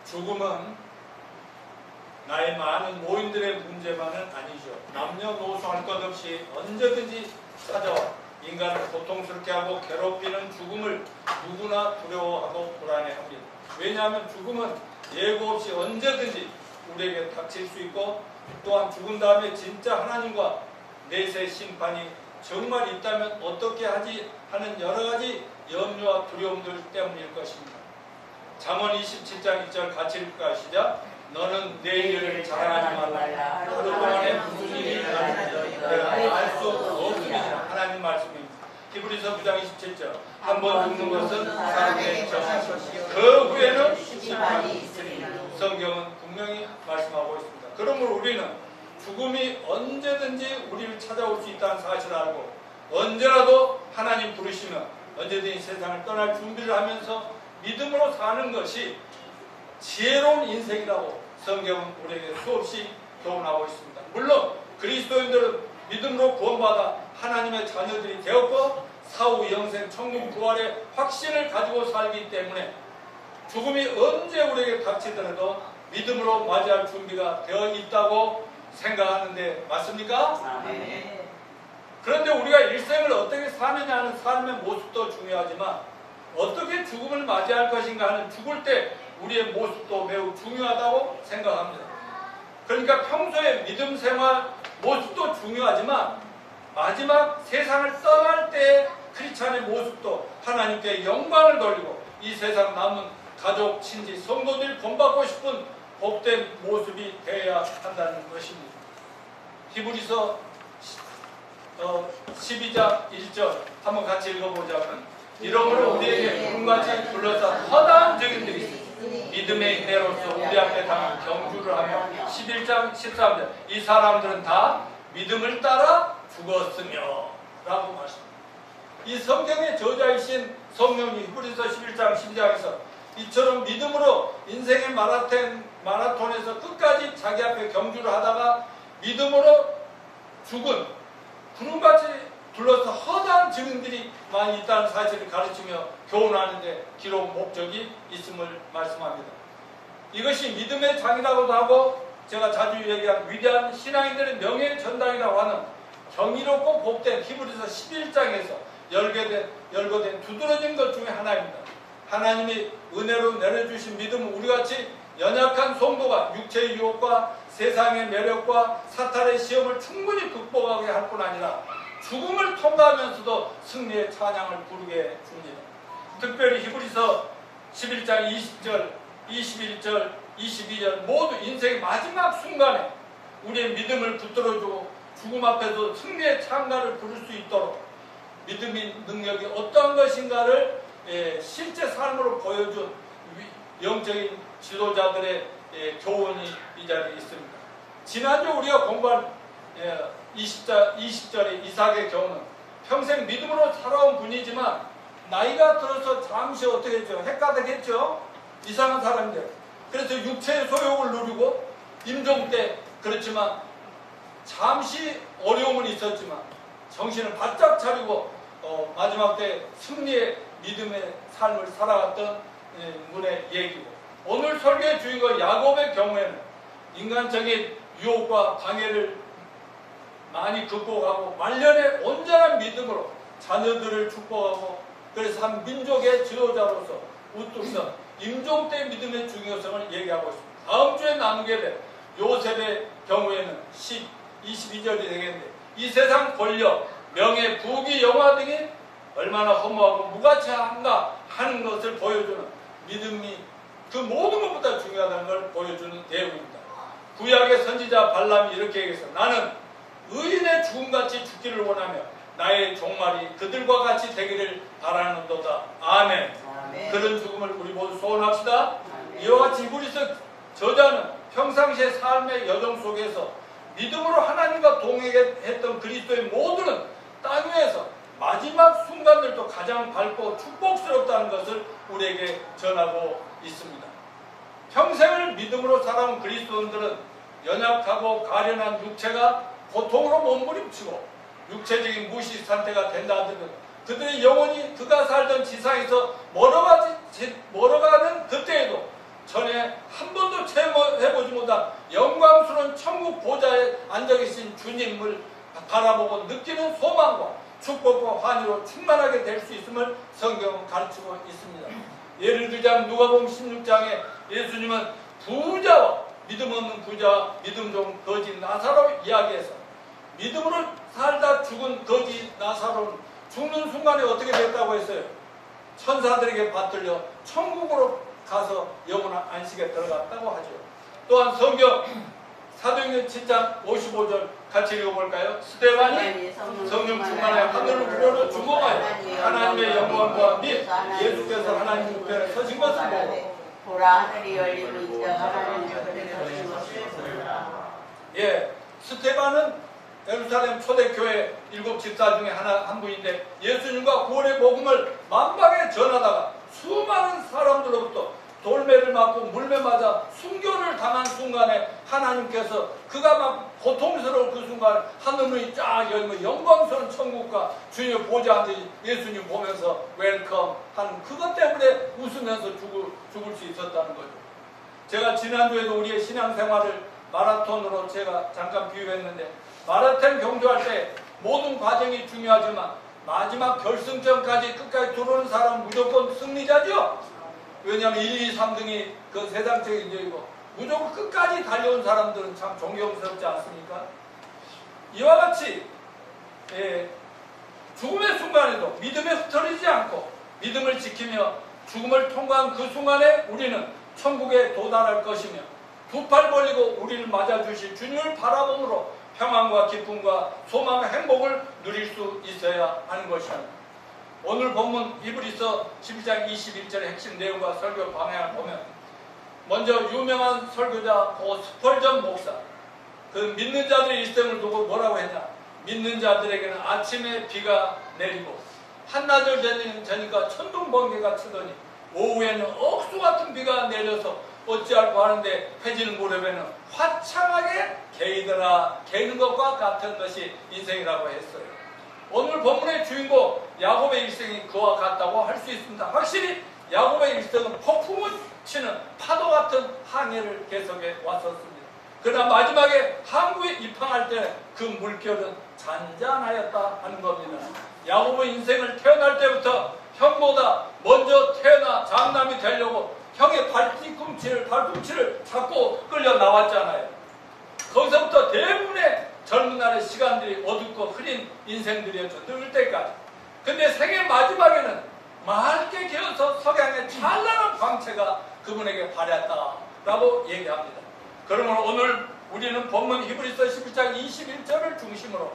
죽음은 나의 많은 모인들의 문제만은 아니죠. 남녀노소 할 것 없이 언제든지 찾아와 인간을 고통스럽게 하고 괴롭히는 죽음을 누구나 두려워하고 불안해합니다. 왜냐하면 죽음은 예고 없이 언제든지 우리에게 닥칠 수 있고, 또한 죽은 다음에 진짜 하나님과 내세 심판이 정말 있다면 어떻게 하지 하는 여러 가지 염려와 두려움들 때문일 것입니다. 잠언 27장 1절 같이 읽을까 시작. 너는 내일을 자랑하지 말라. 하루 동안에 무슨 일이 일어날지 내가 알 수 없느니라. 하나님 말씀입니다. 히브리서 9장 27절. 한번 죽는 것은 사람의 정한 것이요 그 후에는 심판이 있으리라. 성경은 분명히 말씀하고 있습니다. 그러므로 우리는 죽음이 언제든지 우리를 찾아올 수 있다는 사실을 알고, 언제라도 하나님 부르시면 언제든지 세상을 떠날 준비를 하면서 믿음으로 사는 것이 지혜로운 인생이라고 성경은 우리에게 수없이 교훈하고 있습니다. 물론 그리스도인들은 믿음으로 구원받아 하나님의 자녀들이 되었고 사후 영생 천국 부활의 확신을 가지고 살기 때문에 죽음이 언제 우리에게 닥치더라도 믿음으로 맞이할 준비가 되어 있다고 생각하는데 맞습니까? 네. 그런데 우리가 일생을 어떻게 사느냐 하는 삶의 모습도 중요하지만 어떻게 죽음을 맞이할 것인가 하는 죽을 때 우리의 모습도 매우 중요하다고 생각합니다. 그러니까 평소에 믿음 생활 모습도 중요하지만 마지막 세상을 떠날 때의 크리스찬의 모습도 하나님께 영광을 돌리고 이 세상 남은 가족, 친지, 성도들이 본받고 싶은 복된 모습이 되어야 한다는 것입니다. 히브리서 12장 1절 한번 같이 읽어보자면, 이러므로 우리에게 구름같이 둘러싼 허다한 증인들이 있습니다. 믿음의 인내로서 우리 앞에 당한 경주를 하며 11장 13절 이 사람들은 다 믿음을 따라 죽었으며 라고 말씀합니다. 이 성경의 저자이신 성령이 히브리서 11장 12장에서 이처럼 믿음으로 인생의 마라톤에서 끝까지 자기 앞에 경주를 하다가 믿음으로 죽은 구름같이 둘러서 허다한 증인들이 많이 있다는 사실을 가르치며 교훈하는데 기록 목적이 있음을 말씀합니다. 이것이 믿음의 장이라고도 하고 제가 자주 얘기한 위대한 신앙인들의 명예 전당이라고 하는 경이롭고 복된 히브리서 11장에서 열거된 두드러진 것 중에 하나입니다. 하나님이 은혜로 내려주신 믿음은 우리같이 연약한 성도가 육체의 유혹과 세상의 매력과 사탄의 시험을 충분히 극복하게 할 뿐 아니라 죽음을 통과하면서도 승리의 찬양을 부르게 줍니다. 특별히 히브리서 11장 20절, 21절, 22절 모두 인생의 마지막 순간에 우리의 믿음을 붙들어주고 죽음 앞에서 승리의 찬가를 부를 수 있도록 믿음의 능력이 어떠한 것인가를 실제 삶으로 보여준 영적인 지도자들의 교훈이 이 자리에 있습니다. 지난주 우리가 공부한 20절의 이삭의 경우는 평생 믿음으로 살아온 분이지만 나이가 들어서 잠시 어떻게 했죠? 헷가득했죠? 이상한 사람들. 그래서 육체의 소욕을 누리고 임종 때 그렇지만 잠시 어려움은 있었지만 정신을 바짝 차리고 마지막 때 승리의 믿음의 삶을 살아갔던 분의 얘기고, 오늘 설교의 주인공 야곱의 경우에는 인간적인 유혹과 방해를 많이 극복하고 말년에 온전한 믿음으로 자녀들을 축복하고, 그래서 한 민족의 지도자로서 우뚝 임종 때 믿음의 중요성을 얘기하고 있습니다. 다음 주에 나누게 될 요셉의 경우에는 22절이 되겠는데, 이 세상 권력, 명예, 부귀, 영화 등이 얼마나 허무하고 무가치한가 하는 것을 보여주는 믿음이 그 모든 것보다 중요하다는 걸 보여주는 내용입니다. 구약의 선지자 발람이 이렇게 얘기했어. 나는 의인의 죽음같이 죽기를 원하며 나의 종말이 그들과 같이 되기를 바라는도다. 아멘. 아멘. 그런 죽음을 우리 모두 소원합시다. 아멘. 이와 같이 히브리서 저자는 평상시의 삶의 여정 속에서 믿음으로 하나님과 동행했던 그리스도의 모두는 땅 위에서 마지막 순간들도 가장 밝고 축복스럽다는 것을 우리에게 전하고 있습니다. 평생을 믿음으로 살아온 그리스도인들은 연약하고 가련한 육체가 고통으로 몸부림치고 육체적인 무시 상태가 된다 하더라도 그들의 영혼이 그가 살던 지상에서 멀어가는 그때에도 전에 한 해보지 못한 영광스러운 천국 보좌에 앉아 계신 주님을 바라보고 느끼는 소망과 축복과 환희로 충만하게 될 수 있음을 성경은 가르치고 있습니다. 예를 들자면 누가복음 16장에 예수님은 부자와 믿음 없는 부자, 믿음 좋은 거지 나사로 이야기해서 믿음으로 살다 죽은 거지 나사로는 죽는 순간에 어떻게 됐다고 했어요? 천사들에게 받들려 천국으로 가서 영원한 안식에 들어갔다고 하죠. 또한 성경 사도행전 7장 55절 같이 읽어볼까요? 스데반이 성령 충만하여 하늘로 불어로 주목하여 하나님의 영광과 및 예수께서 하나님 우편에 서신 것을 보고 보라 하늘이 열리고 인자가 하나님 우편에 서신 것을 보라. 예, 스데반은 예루살렘 초대교회 7 집사 중에 한 분인데 예수님과 구원의 복음을 만방에 전하다가 수많은 사람들로부터 돌매를 맞고 물매 맞아 순교를 당한 순간에 하나님께서 그가 막 고통스러운 그 순간에 하늘문이 쫙 열리면 영광스러운 천국과 주님의 보좌 앉으신 예수님 보면서 웰컴 하는 그것 때문에 웃으면서 죽을 수 있었다는 거죠. 제가 지난주에도 우리의 신앙생활을 마라톤으로 제가 잠깐 비유했는데 마라톤 경주할 때 모든 과정이 중요하지만 마지막 결승점까지 끝까지 들어오는 사람은 무조건 승리자죠. 왜냐하면 1, 2, 3등이 그 세상적인 일이고 무조건 끝까지 달려온 사람들은 참 존경스럽지 않습니까? 이와 같이 죽음의 순간에도 믿음에 흩어지지 않고 믿음을 지키며 죽음을 통과한 그 순간에 우리는 천국에 도달할 것이며 두 팔 벌리고 우리를 맞아주실 주님을 바라봄으로 평안과 기쁨과 소망과 행복을 누릴 수 있어야 하는 것입니다. 오늘 본문 히브리서 11장 21절의 핵심 내용과 설교 방향을 보면 먼저 유명한 설교자 고 스펄전 목사 그 믿는 자들의 일생을 두고 뭐라고 했냐. 믿는 자들에게는 아침에 비가 내리고 한나절 되니까 천둥 번개가 치더니 오후에는 억수 같은 비가 내려서 어찌할꼬 하는데 해질 무렵에는 화창하게 개이는 것과 같은 것이 인생이라고 했어요. 오늘 본문의 주인공 야곱의 일생이 그와 같다고 할 수 있습니다. 확실히 야곱의 일생은 폭풍을 치는 파도 같은 항해를 계속해 왔었습니다. 그러나 마지막에 항구에 입항할 때 그 물결은 잔잔하였다 하는 겁니다. 야곱의 인생을 태어날 때부터 형보다 먼저 태어나 장남이 되려고 형의 발꿈치를 잡고 끌려 나왔잖아요. 거기서부터 대부분의 젊은 날의 시간들이 어둡고 흐린 인생들이었죠. 늙을 때까지. 근데 생애 마지막에는 맑게 개어서 석양의 찬란한 광채가 그분에게 발했다라고 얘기합니다. 그러므로 오늘 우리는 본문 히브리서 11장 21절을 중심으로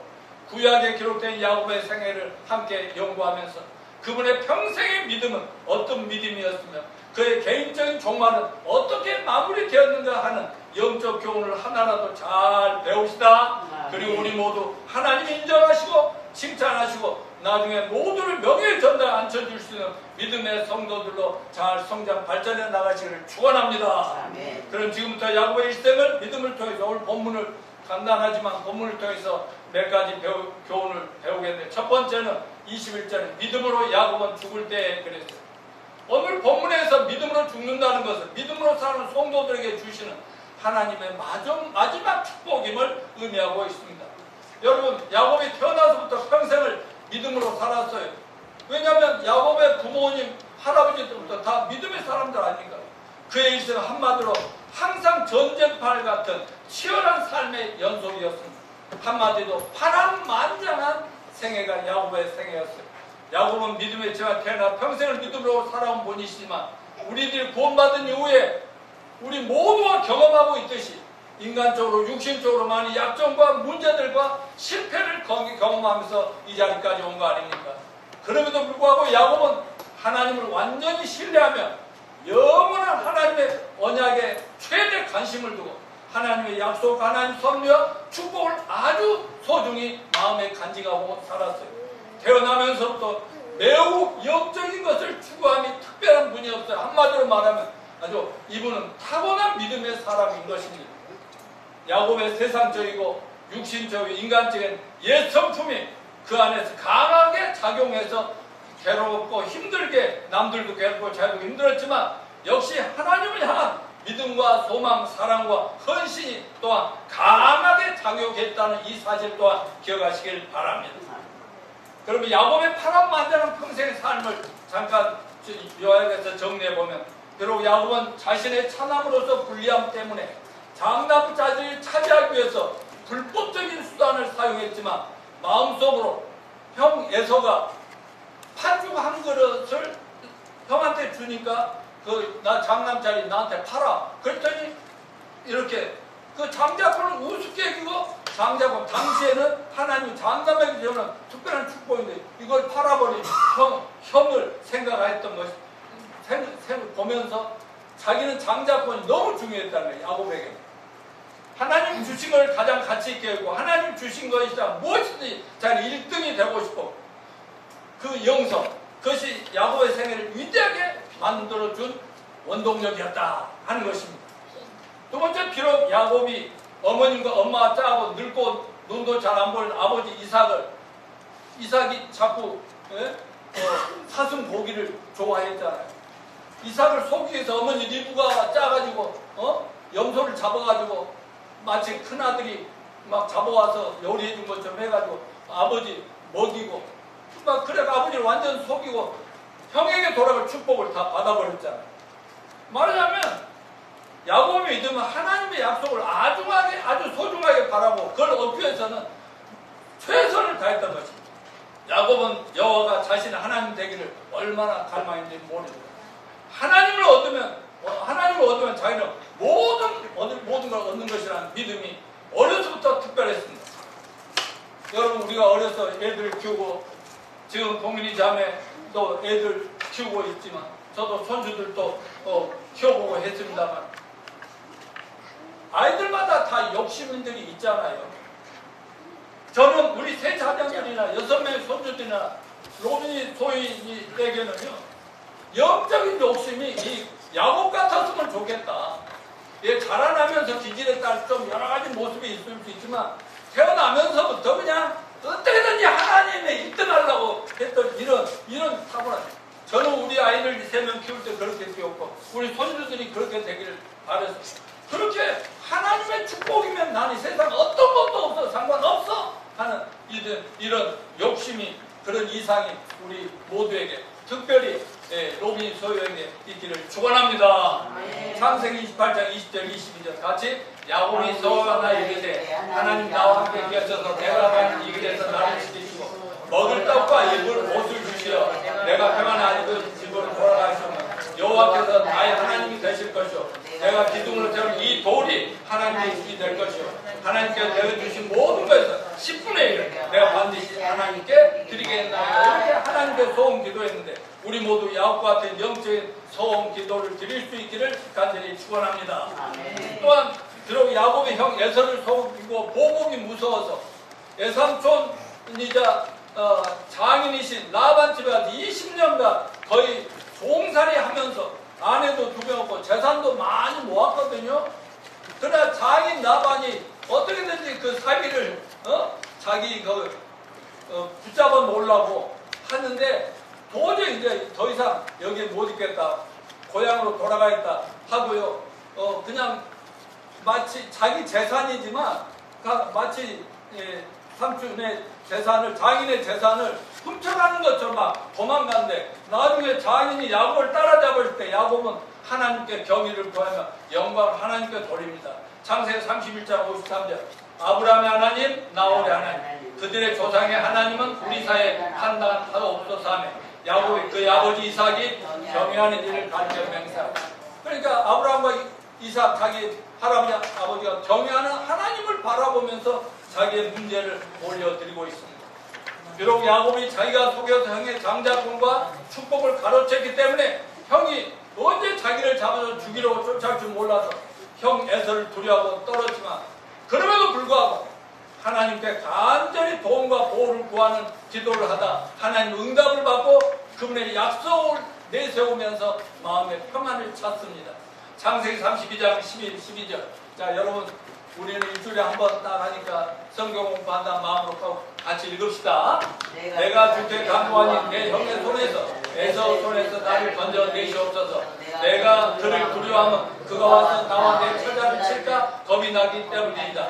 구약에 기록된 야곱의 생애를 함께 연구하면서 그분의 평생의 믿음은 어떤 믿음이었으며 그의 개인적인 종말은 어떻게 마무리되었는가 하는 영적 교훈을 하나라도 잘 배웁시다. 그리고 우리 모두 하나님 인정하시고 칭찬하시고 나중에 모두를 명예의 전당에 앉혀줄 수 있는 믿음의 성도들로 잘 성장 발전해 나가시기를 축원합니다. 그럼 지금부터 야곱의 일생을 믿음을 통해서 오늘 본문을 간단하지만 본문을 통해서 몇 가지 교훈을 배우겠는데 첫 번째는 21절에 믿음으로 야곱은 죽을 때 그랬어요. 오늘 본문에서 믿음으로 죽는다는 것은 믿음으로 사는 성도들에게 주시는 하나님의 마지막 축복임을 의미하고 있습니다. 여러분 야곱이 태어나서부터 평생을 믿음으로 살았어요. 왜냐하면 야곱의 부모님, 할아버지 때부터 다 믿음의 사람들 아닙니까? 그의 일생은 한마디로 항상 전쟁팔 같은 치열한 삶의 연속이었습니다. 한마디로 파란만장한 생애가 야곱의 생애였어요. 야곱은 믿음의 지와 태어나 평생을 믿음으로 살아온 분이시지만 우리들이 구원받은 이후에 우리 모두가 경험하고 있듯이 인간적으로 육신적으로 많은 약점과 문제들과 실패를 경험하면서 이 자리까지 온 거 아닙니까? 그럼에도 불구하고 야곱은 하나님을 완전히 신뢰하며 영원한 하나님의 언약에 최대 관심을 두고 하나님의 약속, 하나님의 섭리와 축복을 아주 소중히 마음에 간직하고 살았어요. 태어나면서부터 매우 영적인 것을 추구함이 특별한 분이 없어요. 한마디로 말하면 아주 이분은 타고난 믿음의 사람인 것입니다. 야곱의 세상적이고 육신적이고 인간적인 옛 성품이 그 안에서 강하게 작용해서 괴롭고 힘들게 남들도 괴롭고 자기도 힘들었지만 역시 하나님을 향한 믿음 믿음과 소망, 사랑과 헌신이 또한 강하게 작용했다는 이 사실 또한 기억하시길 바랍니다. 그러면 야곱의 파란만장한 평생의 삶을 잠깐 요약해서 정리해보면, 비록 야곱은 자신의 차남으로서 불리함 때문에 장남 자리를 차지하기 위해서 불법적인 수단을 사용했지만 마음속으로 형 에서가 팥죽 한 그릇을 형한테 주니까 나 장남 자리 나한테 팔아. 그랬더니 이렇게 그 장자권을 우습게 여기고, 장자권 당시에는 하나님 장남에게 주는 특별한 축복인데 이걸 팔아버린 형을 생각했던 것이 보면서 자기는 장자권이 너무 중요했다는 거예요. 야곱에게 하나님 주신 걸 가장 가치 있게 여기고, 하나님 주신 것이자 무엇이든지 자기 1등이 되고 싶어. 그 영성, 그것이 야곱의 생애를 위대하게 만들어준 원동력이었다 하는 것입니다. 두 번째, 비록 야곱이 어머님과 엄마가 짜고 늙고 눈도 잘 안 보는 아버지 이삭이 자꾸 사슴 고기를 좋아했잖아요. 이삭을 속이기 위해서 어머니 리브가 짜가지고 염소를 잡아가지고 마치 큰아들이 막 잡아와서 요리해 준 것처럼 해가지고 아버지 먹이고 막 그래가 아버지를 완전 속이고 형에게 돌아갈 축복을 다 받아버렸잖아요. 말하자면 야곱이 믿으면 하나님의 약속을 아주 소중하게 바라보고 그걸 얻기 위해서는 최선을 다했던 것입니다. 야곱은 여호와가 자신의 하나님 되기를 얼마나 갈망했는지 모르죠. 하나님을 얻으면 자기는 모든 걸 얻는 것이라는 믿음이 어려서부터 특별했습니다. 여러분, 우리가 어려서 애들 키우고 지금 동민이 자매도 애들 키우고 있지만 저도 손주들도 키워보고 했습니다만 아이들마다 다 욕심들이 있잖아요. 저는 우리 세 자녀들이나 6명의 손주들이나 로빈이 소희에게는요, 영적인 욕심이 이 야곱 같았으면 좋겠다. 얘 자라나면서 기질에 따라 좀 여러 가지 모습이 있을 수 있지만 태어나면서부터 그냥 어떻게든지 하나님의 1등 하려고 했던 이런 타고난. 저는 우리 아이들 3명 키울 때 그렇게 키웠고 우리 손주들이 그렇게 되기를 바랬어요. 그렇게 하나님의 축복이면 나는 이 세상 어떤 것도 없어 상관없어 하는 이런 욕심이, 그런 이상이 우리 모두에게 특별히 로빈 소유에게 있기를 축원합니다. 창세기 28장 20절 22절 같이 야곱이 서하나 이르되 하나님 나와 함께 계셔서 내가 가는 이 길에서 나를 지키시고 먹을 떡과 입을 옷을 주시어 내가 평안한 그 집으로 돌아가시면 여호와께서 나의 하나님이 되실 것이요 내가 기둥으로 세운 이 돌이 하나님의 집이 될 것이요 하나님께서 내가 주신 모든 것에서 10분의 1을 내가 반드시 하나님께 드리겠나이다. 이렇게 하나님께 소원 기도했는데 우리 모두 야곱과 같은 영적인 소원 기도를 드릴 수 있기를 간절히 축원합니다. 또한 비록 야곱의 형 에서를 속이고 보복이 무서워서 외삼촌이자 장인이신 라반 집에 가서 20년간 거의 종살이 하면서 아내도 2명 없고 재산도 많이 모았거든요. 그러나 장인 라반이 어떻게든지 그 사기를 자기 붙잡아 놓으려고 하는데 도저히 이제 더 이상 여기에 못 있겠다, 고향으로 돌아가겠다 하고요. 그냥 마치 자기 재산이지만 마치 삼촌의 재산을, 장인의 재산을 훔쳐가는 것처럼 막 도망가는데 나중에 장인이 야곱을 따라잡을 때 야곱은 하나님께 경의를 구하며 영광을 하나님께 돌립니다. 창세기 31장 53절 아브라함의 하나님, 나홀의 하나님, 그들의 조상의 하나님은 우리 사이에 판단하옵소서 하며 야곱이 그의 아버지 이삭이 경외하는 일을 가르쳐 맹세합니다. 그러니까 아브라함과 이삭, 자기 할아버지 아버지가 경외하는 하나님을 바라보면서 자기의 문제를 올려드리고 있습니다. 비록 야곱이 자기가 속여서 형의 장자권과 축복을 가로챘기 때문에 형이 언제 자기를 잡아서 죽이려고 쫓아올 줄 몰라서 형 에서를 두려워하고 떨었지만 그럼에도 불구하고 하나님께 간절히 도움과 보호를 구하는 기도를 하다 하나님 응답을 받고 그분의 약속을 내세우면서 마음의 평안을 찾습니다. 창세기 32장 11, 12절. 자, 여러분 우리는 일주일에 한 번 딱 하니까 성경 공부한다는 마음으로 같이 읽읍시다. 내가 주께 간구하니 내 형의 손에서 에서 손에서 나를 건져 내시옵소서. 내가 그를 두려워하면 그가 와서 나와 내 처자를 칠까 겁이 나기 때문이다.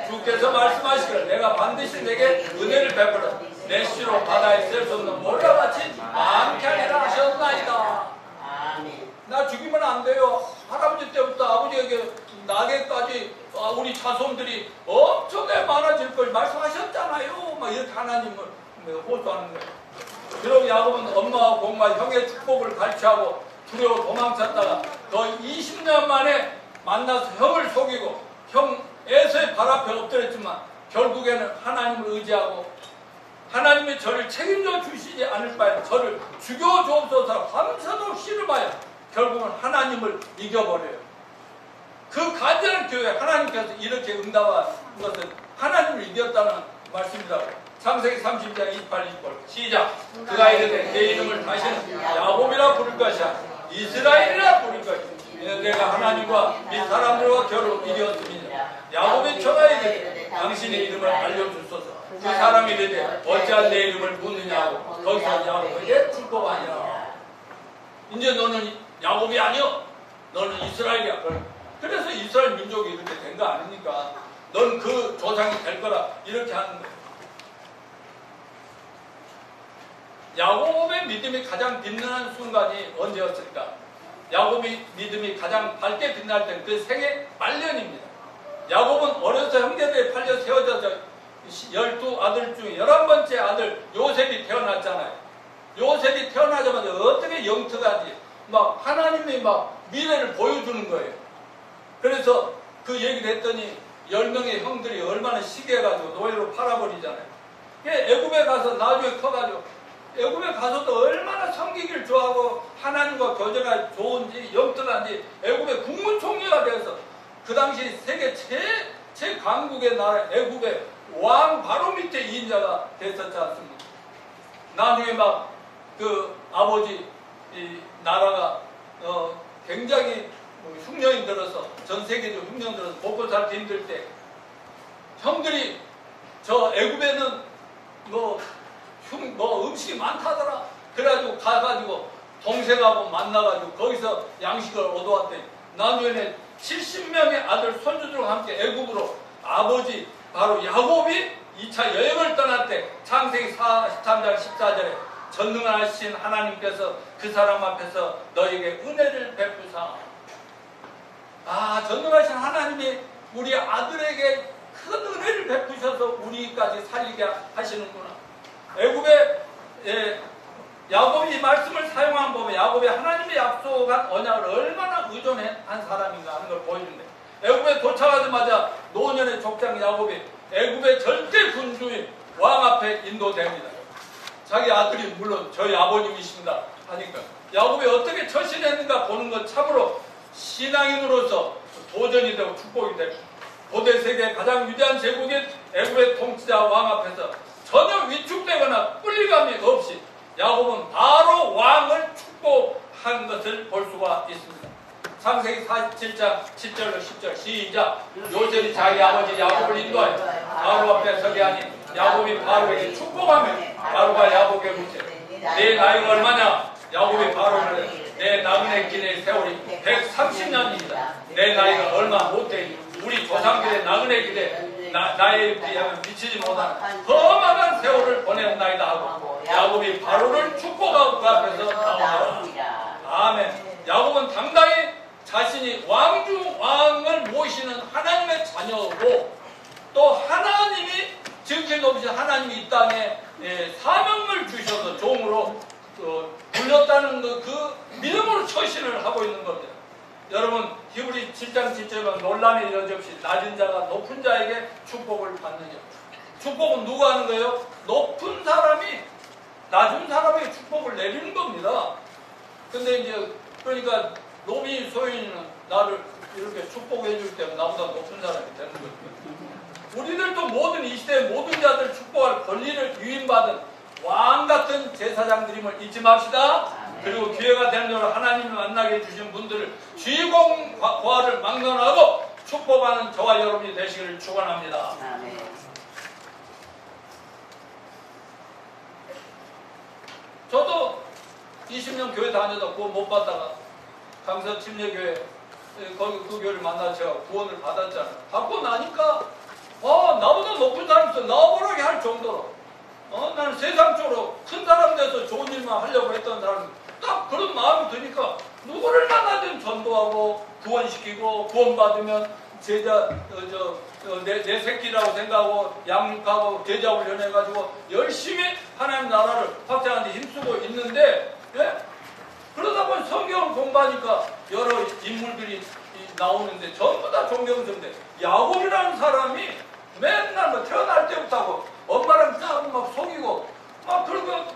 주께서 말씀하시기를 내가 반드시 내게 은혜를 베풀어 내 씨로 바다에 셀 수 없는 몰라같이 많게 하리라 하셨나이다. 나 죽이면 안 돼요. 할아버지 때부터 아버지에게 나게까지 우리 자손들이 엄청나게 많아질 걸 말씀하셨잖아요. 막 이렇게 하나님을 호소하는 거예요. 그리고 야곱은 엄마와 공과 형의 축복을 갈취하고 두려워 도망쳤다가 더 20년 만에 만나서 형을 속이고 형 에서의 발 앞에 엎드렸지만 결국에는 하나님을 의지하고 하나님이 저를 책임져 주시지 않을 바에 저를 죽여주옵소서 밤새도록 씨름하여 결국은 하나님을 이겨버려요. 그 간절한 교회 하나님께서 이렇게 응답한 것은 하나님을 이겼다는 말씀이라고. 창세기 30장 28, 29 시작. 그가 이르되 내 이름을 다시는 야곱이라 부를 것이야 이스라엘이라 부를 것이야. 내가 하나님과 이 사람들과 겨루 이겼음이니라. 야곱의 처가 이르되 당신의 이름을 알려주소서. 그 사람이 이르되 어찌한 내 이름을 묻느냐고. 거기서 야곱에게 출복하니라. 이제 너는 야곱이 아니여 너는 이스라엘이야. 그래서 이스라엘 민족이 이렇게 된 거 아닙니까? 넌 그 조상이 될 거라 이렇게 하는 거예요. 야곱의 믿음이 가장 빛나는 순간이 언제였을까? 야곱의 믿음이 가장 밝게 빛날 때는 그 생애 말년입니다. 야곱은 어려서 형제들에 팔려 세워져서 12아들 중에 11번째 아들 요셉이 태어났잖아요. 요셉이 태어나자마자 어떻게 영특한지 막 하나님이 막 미래를 보여주는 거예요. 그래서 그 얘기를 했더니 10명의 형들이 얼마나 시기해가지고 노예로 팔아버리잖아요. 애굽에 가서 나중에 커가지고 애굽에 가서도 얼마나 섬기기를 좋아하고 하나님과 교제가 좋은지 영특한지 애굽의 국무총리가 되어서 그 당시 세계 최강국의 나라 애굽의 왕 바로 밑에 이인자가 됐었지 않습니까? 나중에 막 그 아버지 이 나라가 굉장히 흉년이 들어서 전 세계적으로 흉년 들어서 먹고 살기 힘들 때 형들이 저 애굽에는 음식이 많다더라. 그래가지고 가가지고 동생하고 만나가지고 거기서 양식을 얻어왔더니 나중에 70명의 아들 손주들과 함께 애굽으로 아버지 바로 야곱이 2차 여행을 떠날 때 창세기 43장 14절에 전능하신 하나님께서 그 사람 앞에서 너에게 은혜를 베푸사. 전능하신 하나님이 우리 아들에게 큰 은혜를 베푸셔서 우리까지 살리게 하시는구나. 애굽에 야곱이 이 말씀을 사용한 보면 야곱이 하나님의 약속한 언약을 얼마나 의존한 사람인가 하는 걸 보여준대. 애굽에 도착하자마자 노년의 족장 야곱이 애굽의 절대 군주인 왕 앞에 인도됩니다. 자기 아들이 물론 저희 아버님이십니다 하니까 야곱이 어떻게 처신했는가 보는 건 참으로 신앙인으로서 도전이 되고 축복이 되고 고대 세계의 가장 위대한 제국인 애굽의 통치자 왕 앞에서 전혀 위축되거나 뿔리감이 없이 야곱은 바로 왕을 축복한 것을 볼 수가 있습니다. 창세기 47장 10절로 10절 시작. 요셉이 자기 아버지 야곱을 인도하여 바로 앞에 서게 하니 야곱이 바로에게 축복하며 바로가 야곱에게 묻되 내 나이가 얼마냐? 야곱이 바로를 내 나그네 길의 세월이 130년이다. 내 나이가 얼마 못되니 우리 조상들의 나그네 길에 나에 비하면 미치지 못한 험한 세월을 보냈나이다 하고 야곱이 바로를 축복하고 그 앞에서 나오더라. 아멘. 야곱은 당당히 자신이 왕을 모시는 하나님의 자녀고 또 하나님이 지극히 높으신 하나님이 이 땅에 사명을 주셔서 종으로 불렸다는 그 믿음으로 처신을 하고 있는 겁니다. 여러분 히브리 7장 7절은 논란의 여지없이 낮은 자가 높은 자에게 축복을 받느냐. 축복은 누가 하는 거예요? 높은 사람이 낮은 사람에게 축복을 내리는 겁니다. 근데 이제 그러니까 노비 소인은 나를 이렇게 축복해 줄 때 나보다 높은 사람이 되는 거죠. 우리들도 모든 이 시대의 모든 자들 축복할 권리를 위임받은 왕 같은 제사장들임을 잊지 맙시다. 그리고 기회가 되는 대로 하나님을 만나게 해주신 분들을 주의공 과를 막론하고 축복하는 저와 여러분이 되시기를 축원합니다. 저도 20년 교회 다녀도 그거 못 받다가 강서 침례교회 거기 그 교회를 만나 제가 구원을 받았잖아요. 받고 나니까 나보다 높은 사람이 있어 나보라게 할 정도로 나는 세상적으로 큰 사람 돼서 좋은 일만 하려고 했던 사람이 딱 그런 마음이 드니까 누구를 만나든 전도하고 구원시키고 구원받으면 제자 내 새끼라고 생각하고 양육하고 제자 훈련해가지고 열심히 하나님 나라를 확장하는 데 힘쓰고 있는데 그러다 보니 성경을 공부하니까 여러 인물들이 나오는데 전부 다 존경스러운데 야곱이라는 사람이 맨날 뭐 태어날 때부터 하고 엄마랑 싸우고 막 속이고 막 그러고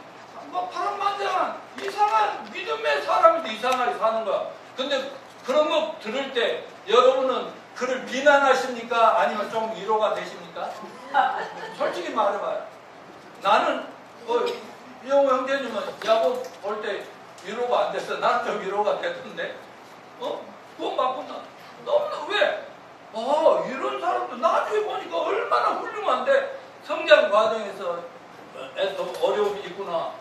막 파란만장한 이상한 믿음의 사람인데 이상하게 사는 거야. 근데 그런 거 들을 때 여러분은 그를 비난하십니까? 아니면 좀 위로가 되십니까? 솔직히 말해봐요. 나는 이영호 형제님은 야곱 볼 때 위로가 안 됐어. 나는 좀 위로가 됐던데. 그건 맞구나. 너무나 왜? 이런 사람도 나중에 보니까 얼마나 훌륭한데 성장 과정에서 어려움이 있구나.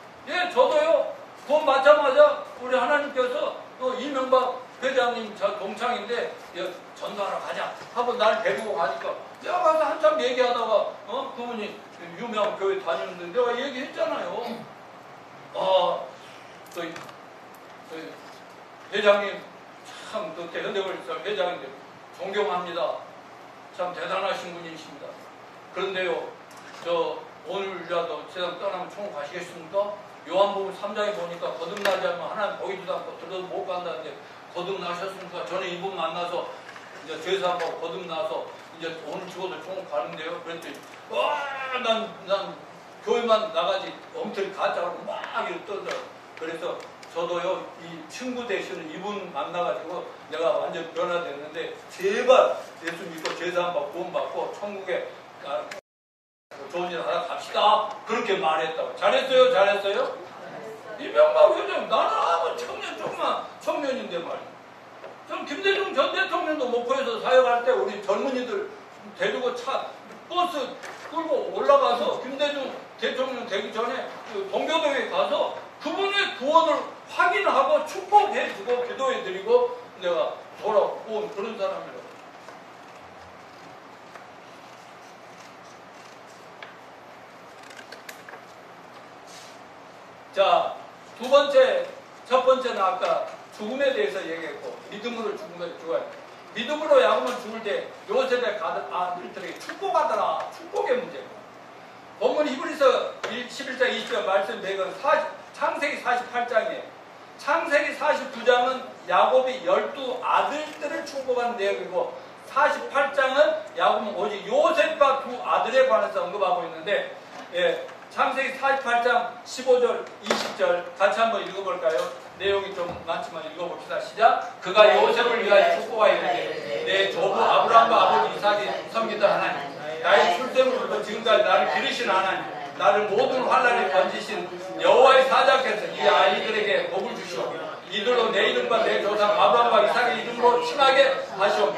저도요. 그건 맞자마자 우리 하나님께서 이명박 회장님 저 동창인데 전도하러 가자 하고 날 데리고 가니까 내가 가서 한참 얘기하다가 그분이 유명한 교회 다니는데 내가 얘기했잖아요. 회장님 참 대전대골에서 회장인데 존경합니다. 참 대단하신 분이십니다. 그런데요, 오늘이라도 세상 떠나면 총 가시겠습니까? 요한복음 3장에 보니까 거듭나지 않으면 하나님 보이지도 않고 들어도 못 간다는데 거듭나셨습니까? 저는 이분 만나서 이제 죄사하고 거듭나서 이제 오늘 죽어도 총 가는데요. 그랬더니 난 교회만 나가지 엉터리 가짜라고 막 이렇게 떠들어요. 그래서 저도요 이 친구 되시는 이분 만나가지고 내가 완전 변화됐는데 제발 예수 믿고 죄사함받고 구원받고 천국에 좋은 일 하나 갑시다. 그렇게 말했다고. 잘했어요? 잘했어요? 이명박 회장 나는 아무 청년인데 말이야. 전 김대중 전 대통령도 목포에서 사역할 때 우리 젊은이들 데리고 버스 끌고 올라가서 김대중 대통령 되기 전에 동교동에 가서 그분의 구원을 확인하고 축복해주고 기도해드리고 내가 돌아온 그런 사람이라고. 자, 첫 번째는 아까 죽음에 대해서 얘기했고 믿음으로 죽어야 돼. 믿음으로 야곱은 죽을 때 요셉의 아들들에게 축복하더라. 축복의 문제고. 본문 히브리서 11장 20절 말씀 배경 창세기 48장이에요. 창세기 49장은 야곱이 12아들들을 축복하는 내용이고 48장은 야곱은 오직 요셉과 두 아들에 관해서 언급하고 있는데 창세기 48장 15절 20절 같이 한번 읽어볼까요? 내용이 좀 많지만 읽어봅시다. 시작. 그가 요셉을 위하여 축복하여 이르되 내 조부 아브라함과 아버지 이삭이 섬기던 하나님 나의 출생으로부터 지금까지 나를 기르신 하나님 나를 모든 환난에 건지신 여호와의 사자께서 이 아이들에게 복을 주시오. 이들로 내 이름과 내 조상 아브라함과 이삭의 이름으로 칭하게 하시오.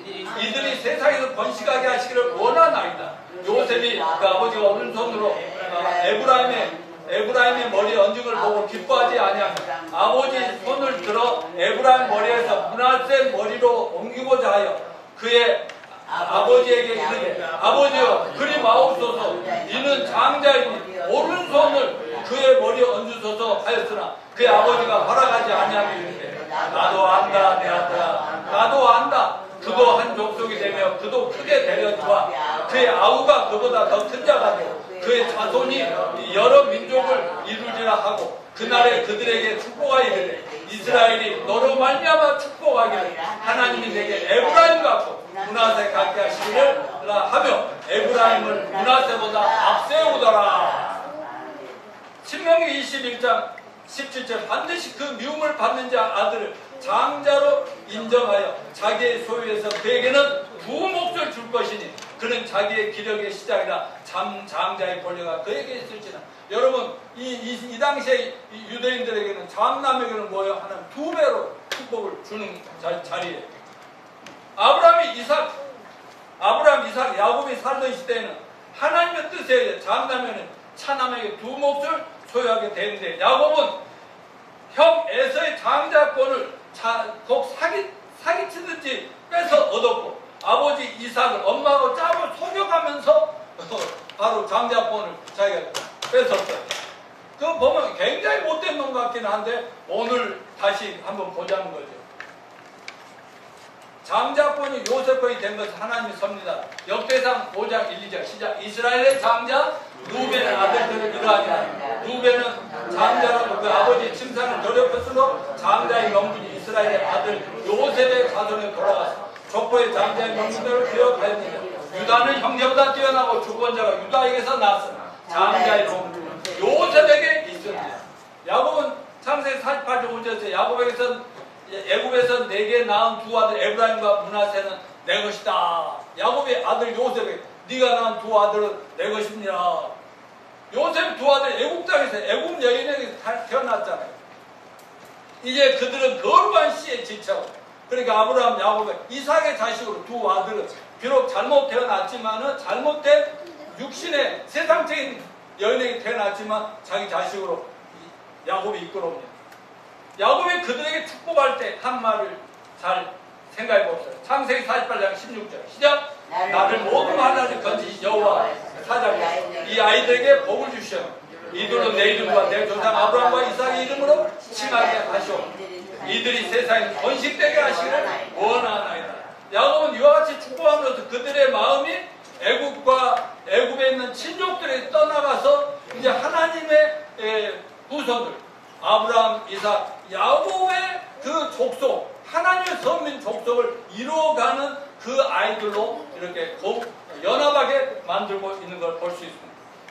이들이 세상에서 번식하게 하시기를 원하나이다. 요셉이 그 아버지가 오른손으로 에브라임의 머리에 얹은 걸 보고 기뻐하지 아니하며 아버지 손을 들어 에브라임 머리에서 므낫세 머리로 옮기고자 하여 그의 아버지에게 이르되 아버지여 그리 마옵소서 이는 장자이니 오른손을 그의 머리에 얹으소서 하였으나 그의 아버지가 허락하지 아니하며 이르되 나도 안다 내 아들아 나도 안다. 그도 한 족속이 되며 그도 크게 되려니와 그의 아우가 그보다 더 큰 자가 되고 그의 자손이 여러 민족을 이루리라 하고 그날에 그들에게 축복하이르되 이스라엘이 너로 말미암아 축복하기를 하나님이 내게 에브라임 같고 므낫세 같게 하시기를 하며 에브라임을 므낫세보다 앞세우더라. 신명기 21장 17절 반드시 그 미움을 받는 자 아들을 장자로 인정하여 자기의 소유에서 그에게는 두 몫을 줄 것이니 그는 자기의 기력의 시작이라 장자의 권리가 그에게 있을지나. 여러분 이 당시에 유대인들에게는 장남에게는 뭐예요? 하나님 두 배로 축복을 주는 자리예요. 아브라함, 이삭, 야곱이 살던 시대에는 하나님의 뜻에 장남에는 차남에게 두 몫을 소유하게 되는데 야곱은 형 에서의 장자권을 꼭 사기치든지 뺏어 얻었고, 아버지 이삭을 엄마하고 짝을 속여가면서 바로 장자권을 자기가 뺏었어요. 그거 보면 굉장히 못된 놈 같긴 한데 오늘 다시 한번 보자는 거죠. 장자권이 요셉권이 된 것은 하나님이 섭니다. 역대상 5장 1, 2장 시작. 이스라엘의 장자 루벤의 아들들은 이러하니라. 루벤은 장자라도 그 아버지 침상을 더럽혔으므로 장자의 명분이 이스라엘의 아들 요셉의 자손에 돌아가서 족보의 장자의 명분대로 기억하였느니라. 유다는 형제보다 뛰어나고 주권자가 유다에게서 났으나 장자의 명분은 요셉에게 있었느니라. 야곱은 창세기 48장 5절에서 애굽에서 내게 낳은 두 아들 에브라임과 므낫세는 내 것이다. 야곱의 아들 요셉에게 네가 낳은 두 아들은 내 것입니다. 요셉 두 아들 애굽 땅에서 애굽 여인에게 태어났잖아요. 이제 그들은 거룩한 씨에 지쳐. 그러니까 아브라함, 야곱의 이삭의 자식으로 두 아들은 비록 잘못 태어났지만은 잘못된 육신의 세상적인 여인에게 태어났지만 자기 자식으로 야곱이 이끌어옵니다. 야곱이 그들에게 축복할 때 한 말을 잘 생각해 봅시다. 창세기 48장 16절 시작. 나를 모든 하나님 건지신 여호와 사자께서 이 아이들에게 복을 주시오. 이들은 내 이름과 내 조상 아브라함과 이삭의 이름으로 칭하게 하시오. 이들이 세상에 번식되게 하시기를 원하나이다. 야곱은 이와 같이 축복함으로써 그들의 마음이 애굽에 있는 친족들에 떠나가서 이제 하나님의 후손들 아브라함, 이삭, 야곱의 그 족속, 하나님의 선민 족속을 이루어가는 그 아이들로 이렇게 연합하게 만들고 있는 걸 볼 수 있습니다.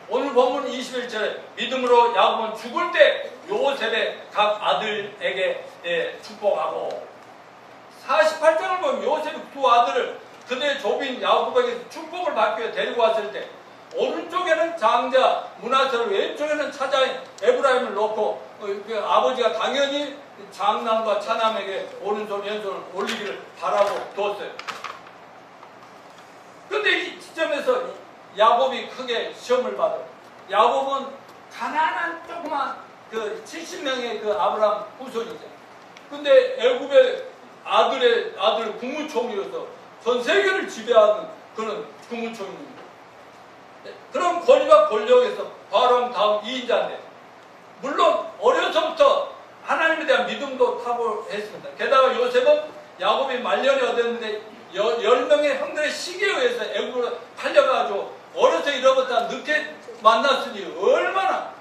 오늘 본문 21절에 믿음으로 야곱은 죽을 때 요셉의 각 아들에게 축복하고 48장을 보면 요셉의 두 아들을 그들의 조빈 야곱에게 축복을 받기 위해 데리고 왔을 때 오른쪽에는 장자 므낫세를 왼쪽에는 차자인 에브라임을 놓고 그 아버지가 당연히 장남과 차남에게 오른손 왼손을 올리기를 바라고 두었어요. 그런데 이 지점에서 야곱이 크게 시험을 받아요. 야곱은 가난한 조그만 그 70명의 그 아브라함 후손이죠. 근데 애굽의 아들 국무총리로서 전 세계를 지배하는 그런 국무총리입니다. 그런 권위와 권력에서 바로 다음 2인자인데 물론 어려서부터 하나님에 대한 믿음도 탁월했습니다. 게다가 요셉은 야곱이 말년에 얻었는데 10명의 형들의 시기에 의해서 애굽으로 팔려가지고 어려서 잃어버렸다 늦게 만났으니 얼마나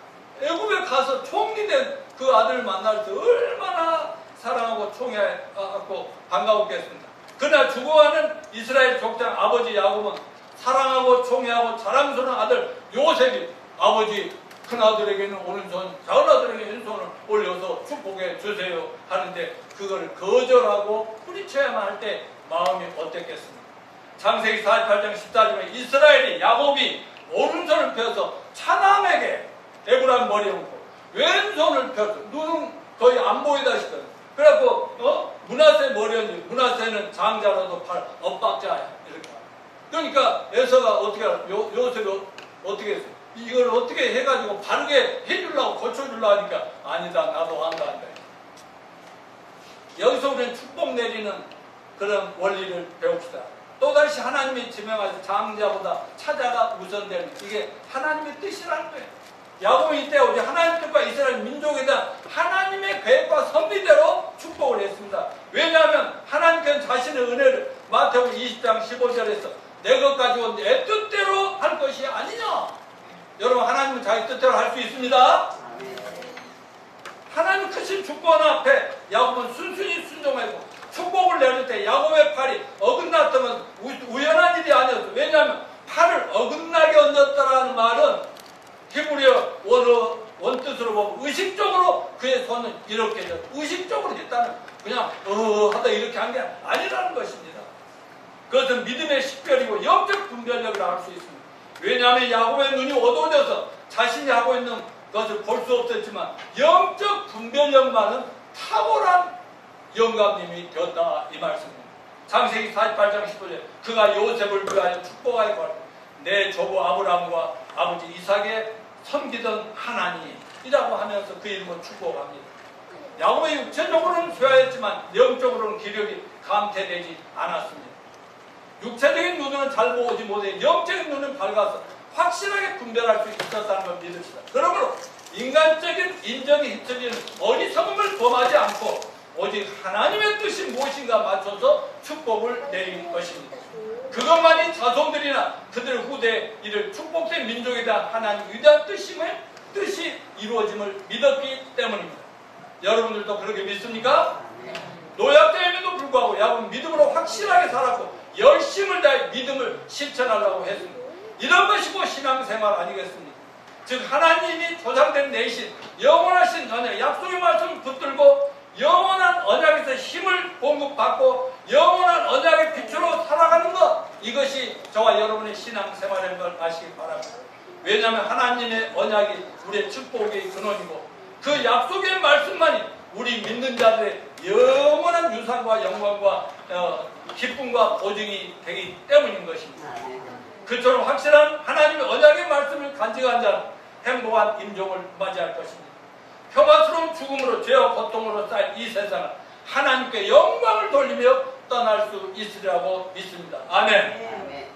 애굽에 가서 총리된 그 아들을 만날 때 얼마나 사랑하고 총애하고 반가웠겠습니다. 그러나 죽어가는 이스라엘 족장 아버지 야곱은 사랑하고 총애하고 자랑스러운 아들 요셉이 아버지 큰아들에게는 오른손, 작은아들에게 왼손을 올려서 축복해 주세요 하는데 그걸 거절하고 뿌리쳐야만 할 때 마음이 어땠겠습니까? 창세기 48장 14절에 이스라엘이 야곱이 오른손을 펴서 차남에게 에브라임 머리에 얹고 왼손을 펴서 눈은 거의 안 보이다시피 그래갖고 므낫세 머리에 얹고 므낫세는 장자라도 팔 엇박자야 이렇게. 그러니까 에서가 어떻게 요셉이 어떻게 했어요? 이걸 어떻게 해가지고 바르게 해주려고 고쳐주려고 하니까 아니다 나도 한다. 여기서 우리는 축복 내리는 그런 원리를 배웁시다. 또다시 하나님이 지명하신 장자보다 차자가 우선되는 이게 하나님의 뜻이라는 거예요. 야곱은 이때 우리 하나님 뜻과 이스라엘 민족에 대한 하나님의 계획과 섭리대로 축복을 했습니다. 왜냐하면 하나님께서는 자신의 은혜를 마태복음 20장 15절에서 내 것 가지고 내 뜻대로 할 것이 아니냐. 여러분 하나님은 자기 뜻대로 할 수 있습니다. 하나님 크신 주권 앞에 야곱은 순순히 순종하고 축복을 내릴 때 야곱의 팔이 어긋났다면 우연한 일이 아니었어요. 왜냐하면 팔을 어긋나게 얹었다라는 말은 히브리어 원뜻으로 보면 의식적으로 그의 손은 이렇게 해서 의식적으로 했다는 그냥 하다 이렇게 한 게 아니라는 것입니다. 그것은 믿음의 식별이고 영적 분별력이라고 할 수 있습니다. 왜냐하면 야곱의 눈이 어두워져서 자신이 하고 있는 것을 볼 수 없었지만 영적 분별력만은 탁월한 영감님이 되었다 이 말씀입니다. 창세기 48장 15절 그가 요셉을 위하여 축복하여 내 조부 아브라함과 아버지 이삭의 섬기던 하나님이라고 하면서 그 이름을 축복합니다. 야곱은 육체적으로는 쇠하였지만 영적으로는 기력이 감퇴되지 않았습니다. 육체적인 눈으로는 잘 보지 못해 영적인 눈은 밝아서 확실하게 분별할 수 있었다는 걸 믿읍시다. 그러므로 인간적인 인정에 휩쓸리는 어리석음을 범하지 않고 오직 하나님의 뜻이 무엇인가 맞춰서 축복을 내린 것입니다. 그것만이 자손들이나 그들 후대에 이를 축복된 민족에 대한 하나님의 위대한 뜻이 이루어짐을 믿었기 때문입니다. 여러분들도 그렇게 믿습니까? 노약자임에도 불구하고 야곱은 믿음으로 확실하게 살았고 열심을 다해 믿음을 실천하려고 했습니다. 이런 것이 뭐 신앙생활 아니겠습니까? 즉 하나님이 조상된 내신 영원하신 언약 약속의 말씀을 붙들고 영원한 언약에서 힘을 공급받고 영원한 언약의 빛으로 살아가는 것, 이것이 저와 여러분의 신앙생활인 걸 아시기 바랍니다. 왜냐하면 하나님의 언약이 우리의 축복의 근원이고 그 약속의 말씀만이 우리 믿는 자들의 영원한 유산과 영광과 기쁨과 보증이 되기 때문인 것입니다. 그처럼 확실한 하나님의 언약의 말씀을 간직한 자는 행복한 임종을 맞이할 것입니다. 평화스러운 죽음으로 죄와 고통으로 쌓인 이 세상은 하나님께 영광을 돌리며 떠날 수 있으리라고 믿습니다. 아멘.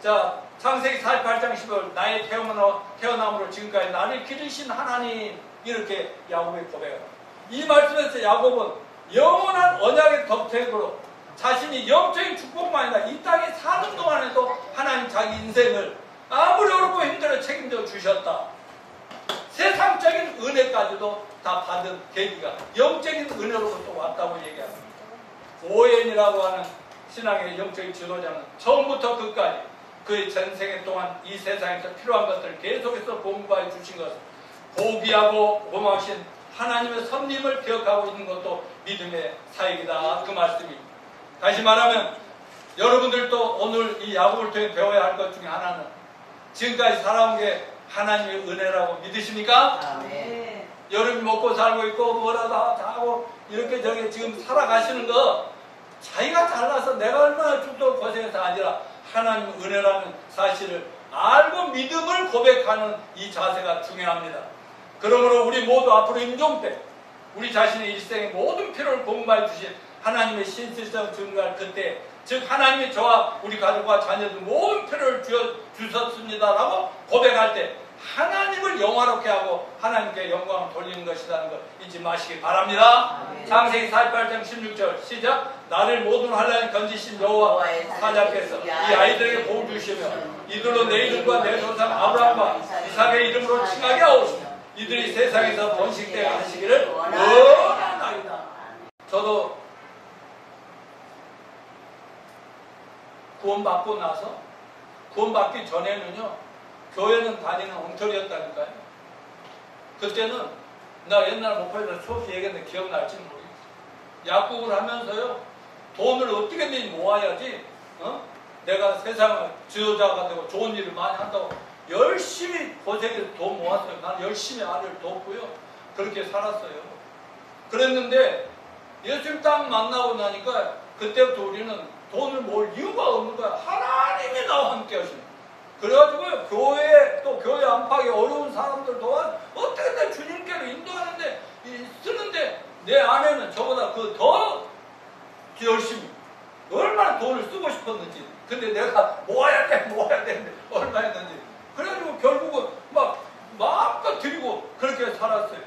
자, 창세기 48장 15절 나의 태어남으로 지금까지 나를 기르신 하나님, 이렇게 야곱의 고백합니다. 이 말씀에서 야곱은 영원한 언약의 덕택으로 자신이 영적인 축복만 아니라 이 땅에 사는 동안에도 하나님 자기 인생을 아무리 어렵고 힘들어 책임져 주셨다. 세상적인 은혜까지도 다 받은 계기가 영적인 은혜로부터 왔다고 얘기합니다. 오웬이라고 하는 신앙의 영적인 지도자는 처음부터 끝까지 그의 전생애 동안 이 세상에서 필요한 것들을 계속해서 공부해 주신 것을 고귀하고 고마우신 하나님의 섭림을 기억하고 있는 것도 믿음의 사역이다, 그 말씀입니다. 다시 말하면 여러분들도 오늘 이 야곱을 통해 배워야 할 것 중에 하나는 지금까지 살아온 게 하나님의 은혜라고 믿으십니까? 네. 여러분이 먹고 살고 있고 뭐라도 하고 이렇게 저렇게 지금 살아가시는 거 자기가 잘나서 내가 얼마나 죽도록 고생해서 아니라 하나님의 은혜라는 사실을 알고 믿음을 고백하는 이 자세가 중요합니다. 그러므로 우리 모두 앞으로 임종 때 우리 자신의 일생의 모든 필요를 공부해 주신 하나님의 신실성 증거할 그때, 즉 하나님이 저와 우리 가족과 자녀들 모든 필요를 주셨습니다라고 고백할 때 하나님을 영화롭게 하고 하나님께 영광을 돌리는 것이라는 걸 잊지 마시기 바랍니다. 창세기 48장 16절 시작. 나를 모든 환난에 건지신 여호와 사자께서 이 아이들에게 복을 주시며 이들로 내 이름과 내 조상 아브라함과 이삭의 이름으로 칭하게 하옵시며 이들이 세상에서 번식되게 하시기를 원하나이다. 저도 구원받고 나서, 구원받기 전에는요 교회는 다니는 엉터리였다니까요. 그때는 나 옛날 목표에서 수없이 얘기했는데 기억날지 모르겠어요. 약국을 하면서요 돈을 어떻게든 모아야지 내가 세상을 지도자가 되고 좋은 일을 많이 한다고 열심히 고생해서 돈 모았어요. 난 열심히 아이를 돕고요 그렇게 살았어요. 그랬는데 예수님 딱 만나고 나니까 그때부터 우리는 돈을 모을 이유가 없는 거야. 하나님이 나와 함께 하시는. 그래가지고요 교회, 또 교회 안팎에 어려운 사람들 도와 어떻게든 주님께로 인도하는데 쓰는데 내 아내는 저보다 그 더 열심히 얼마나 돈을 쓰고 싶었는지. 근데 내가 모아야 되는데 얼마 했는지. 그래가지고 결국은 막 마음껏 드리고 그렇게 살았어요.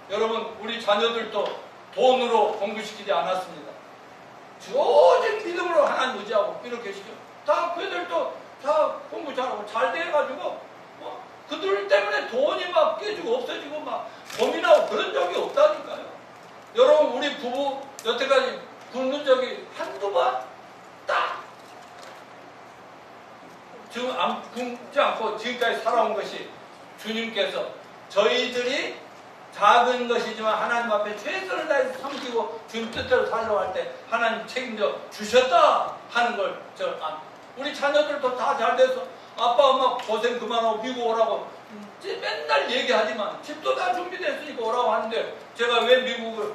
여러분, 우리 자녀들도 돈으로 공부시키지 않았습니다. 오직 믿음으로 하나님 의지하고 이렇게 시켜. 다 그들도 다 공부 잘하고 잘 돼가지고 그들 때문에 돈이 막 깨지고 없어지고 막 고민하고 그런 적이 없다니까요. 여러분, 우리 부부 여태까지 굶는 적이 한두 번 딱 지금 안 굶지 않고 지금까지 살아온 것이 주님께서 저희들이 작은 것이지만 하나님 앞에 최선을 다해서 섬기고 주님 뜻대로 살려고 할 때 하나님 책임져 주셨다 하는 걸 우리 자녀들도 다 잘 돼서 아빠 엄마 고생 그만하고 미국 오라고 맨날 얘기하지만 집도 다 준비됐으니까 오라고 하는데 제가 왜 미국을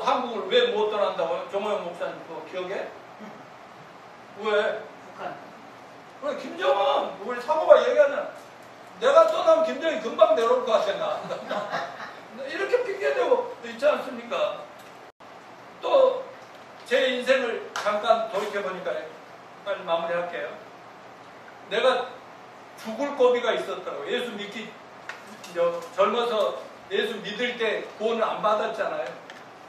한국을 왜 못 떠난다고요? 정호영 목사님 그거 기억해? 왜? 북한. 그래, 김정은 우리 사모가 얘기하잖아. 내가 떠나면 김정이 금방 내려올 것 같아. 나 이렇게 핑계대고 있지 않습니까? 또 제 인생을 잠깐 돌이켜보니까 빨리 마무리할게요. 내가 죽을 고비가 있었더라고요. 예수 믿기 젊어서 예수 믿을 때 구원을 안 받았잖아요.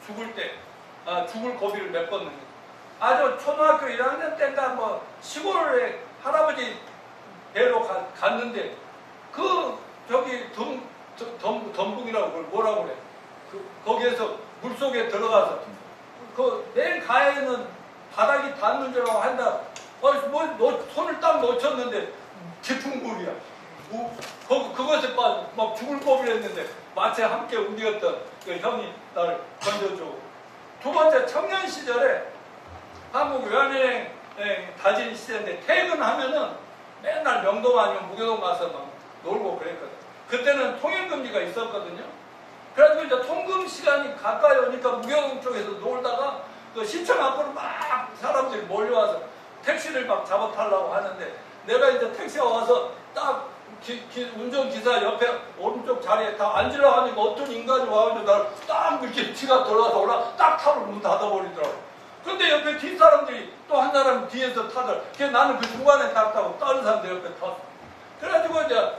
죽을 때 죽을 고비를 메꿨는데 아주 초등학교 1학년 때인가 뭐 시골에 할아버지 뵈러 갔는데 그 저기 덤붕이라고 그걸 뭐라고 그래. 거기에서 물속에 들어가서 그 맨 가에는 바닥이 닿는 줄 알고 한다. 손을 딱 놓쳤는데 깊은 물이야. 그것에 막 죽을 고비를 했는데 마치 함께 움직였던 그 형이 나를 건져주고. 두 번째 청년 시절에 한국 외환여행 다진 시절인데 퇴근하면은 맨날 명동 아니면 무교동 가서 막 놀고 그랬거든. 그때는 통행금지가 있었거든요. 그래가지고 이제 통금 시간이 가까이 오니까 무교동 쪽에서 놀다가 그 시청 앞으로 막 사람들이 몰려와서 택시를 막 잡아타려고 하는데 내가 이제 택시가 와서 딱 운전기사 옆에 오른쪽 자리에 딱 앉으려고 하니까 어떤 인간이 와가지고 나를 딱 이렇게 지가 돌아서 올라 딱 타고 문 닫아버리더라고. 그런데 옆에 뒷사람들이 또 한 사람 뒤에서 타더라. 나는 그 중간에 탔다고 다른 사람들 옆에 탔어. 그래가지고 이제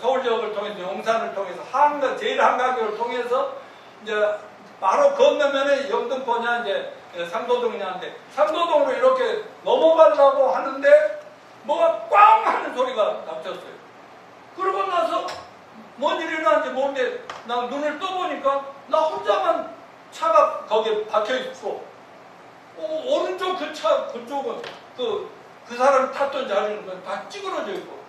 서울역을 통해서 용산을 통해서 제일 한가교를 통해서 이제 바로 건너면은 영등포냐 이제 상도동이냐인데 상도동으로 이렇게 넘어가려고 하는데 뭐가 꽝 하는 소리가 났었어요. 그러고 나서 뭔 일이 일어났는지 모르는데 나 눈을 떠보니까 나 혼자만 차가 거기에 박혀있고 오른쪽 그 차 그쪽은 그 사람이 탔던 자리는 다 찌그러져 있고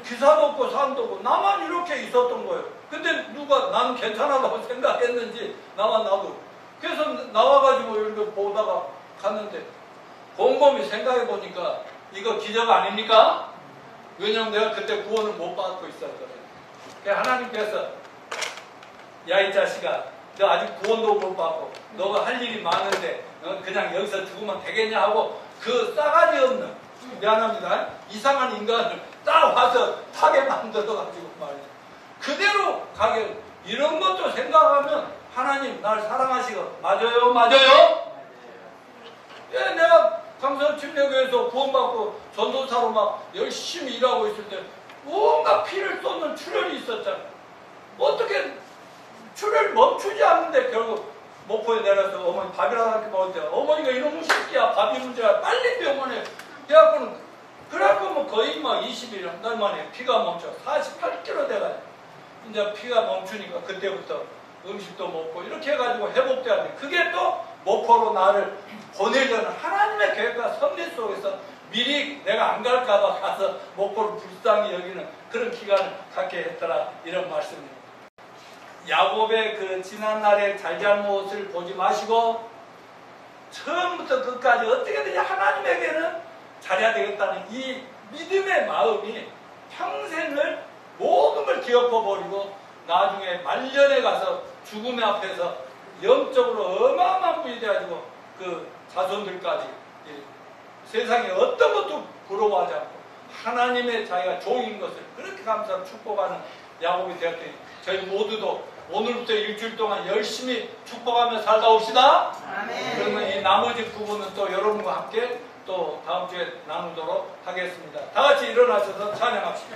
기사도 없고 사람도 없고 나만 이렇게 있었던 거예요. 근데 누가 난 괜찮아라고 생각했는지 나만 나도 그래서 나와가지고 이렇게 보다가 갔는데 곰곰이 생각해보니까 이거 기적 아닙니까? 왜냐면 내가 그때 구원을 못 받고 있었거든. 하나님께서 야 이 자식아 너 아직 구원도 못 받고 너가 할 일이 많은데 그냥 여기서 죽으면 되겠냐 하고 그 싸가지 없는 미안합니다 이상한 인간을 딱 와서 타게 만들어가지고 말이야 그대로 가게 이런 것도 생각하면 하나님 날 사랑하시고 맞아요? 맞아요? 예, 내가 강서 침례교회에서 구원받고 전도사로 막 열심히 일하고 있을 때 뭔가 피를 쏟는 출혈이 있었잖아. 어떻게 출혈이 멈추지 않는데 결국 목포에 내려서 어머니 밥이라도 이렇게 먹을 때 어머니가 이놈의 새끼야 밥이 문제야 빨리 병원에 그래갖고 뭐 거의 막 20일 한 달 만에 피가 멈춰 48kg 돼가지고 이제 피가 멈추니까 그때부터 음식도 먹고 이렇게 해가지고 회복돼야 돼. 그게 또 목포로 나를 보내려는 하나님의 계획과 섭리 속에서 미리 내가 안 갈까봐 가서 목포를 불쌍히 여기는 그런 기간을 갖게 했더라 이런 말씀입니다. 야곱의 그 지난날의 잘잘못을 보지 마시고 처음부터 끝까지 어떻게든지 하나님에게는 잘해야 되겠다는 이 믿음의 마음이 평생을 모든 걸 뒤엎어버리고 나중에 말년에 가서 죽음의 앞에서 영적으로 어마어마한 분이 돼가지고 그 자손들까지 세상에 어떤 것도 부러워하지 않고 하나님의 자기가 종인 것을 그렇게 감사하고 축복하는 야곱이 되었더니 저희 모두도 오늘부터 일주일 동안 열심히 축복하며 살다 옵시다. 아멘. 그러면 이 나머지 부분은 또 여러분과 함께 또 다음 주에 나누도록 하겠습니다. 다 같이 일어나셔서 찬양합시다.